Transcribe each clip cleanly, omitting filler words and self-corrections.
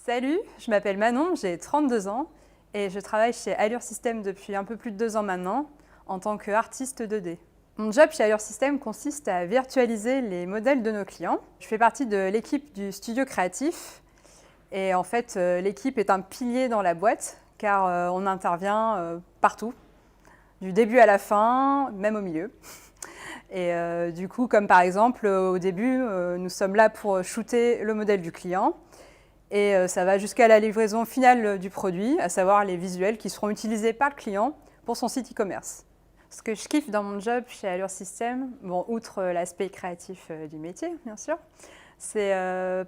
Salut, je m'appelle Manon, j'ai 32 ans et je travaille chez Allure System depuis un peu plus de 2 ans maintenant en tant qu'artiste 2D. Mon job chez Allure System consiste à virtualiser les modèles de nos clients. Je fais partie de l'équipe du studio créatif et en fait l'équipe est un pilier dans la boîte car on intervient partout, du début à la fin, même au milieu. Et du coup, comme par exemple au début, nous sommes là pour shooter le modèle du client. Et ça va jusqu'à la livraison finale du produit, à savoir les visuels qui seront utilisés par le client pour son site e-commerce. Ce que je kiffe dans mon job chez Allure System, bon, outre l'aspect créatif du métier, bien sûr, c'est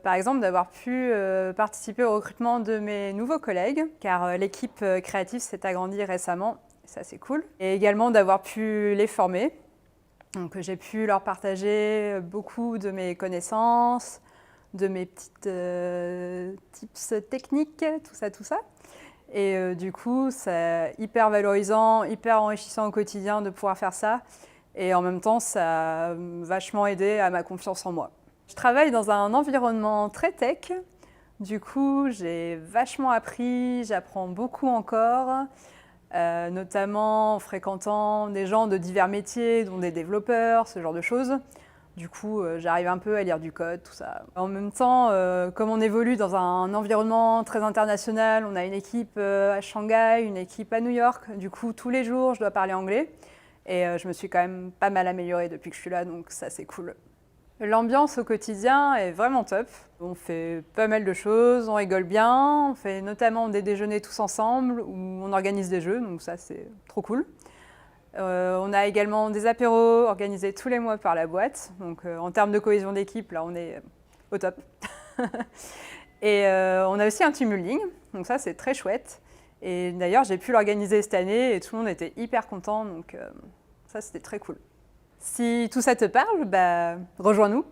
par exemple d'avoir pu participer au recrutement de mes nouveaux collègues, car l'équipe créative s'est agrandie récemment, ça c'est cool. Et également d'avoir pu les former. Donc j'ai pu leur partager beaucoup de mes connaissances, de mes petites tips techniques, tout ça. Et du coup, c'est hyper valorisant, hyper enrichissant au quotidien de pouvoir faire ça. Et en même temps, ça a vachement aidé à ma confiance en moi. Je travaille dans un environnement très tech. Du coup, j'ai vachement appris, j'apprends beaucoup encore, notamment en fréquentant des gens de divers métiers, dont des développeurs, ce genre de choses. Du coup, j'arrive un peu à lire du code, tout ça. En même temps, comme on évolue dans un environnement très international, on a une équipe à Shanghai, une équipe à New York. Du coup, tous les jours, je dois parler anglais. Et je me suis quand même pas mal améliorée depuis que je suis là, donc ça, c'est cool. L'ambiance au quotidien est vraiment top. On fait pas mal de choses, on rigole bien. On fait notamment des déjeuners tous ensemble où on organise des jeux, donc ça, c'est trop cool. On a également des apéros organisés tous les mois par la boîte. Donc en termes de cohésion d'équipe, là on est au top. Et on a aussi un team building, donc ça c'est très chouette. Et d'ailleurs j'ai pu l'organiser cette année et tout le monde était hyper content, donc ça c'était très cool. Si tout ça te parle, bah, rejoins-nous.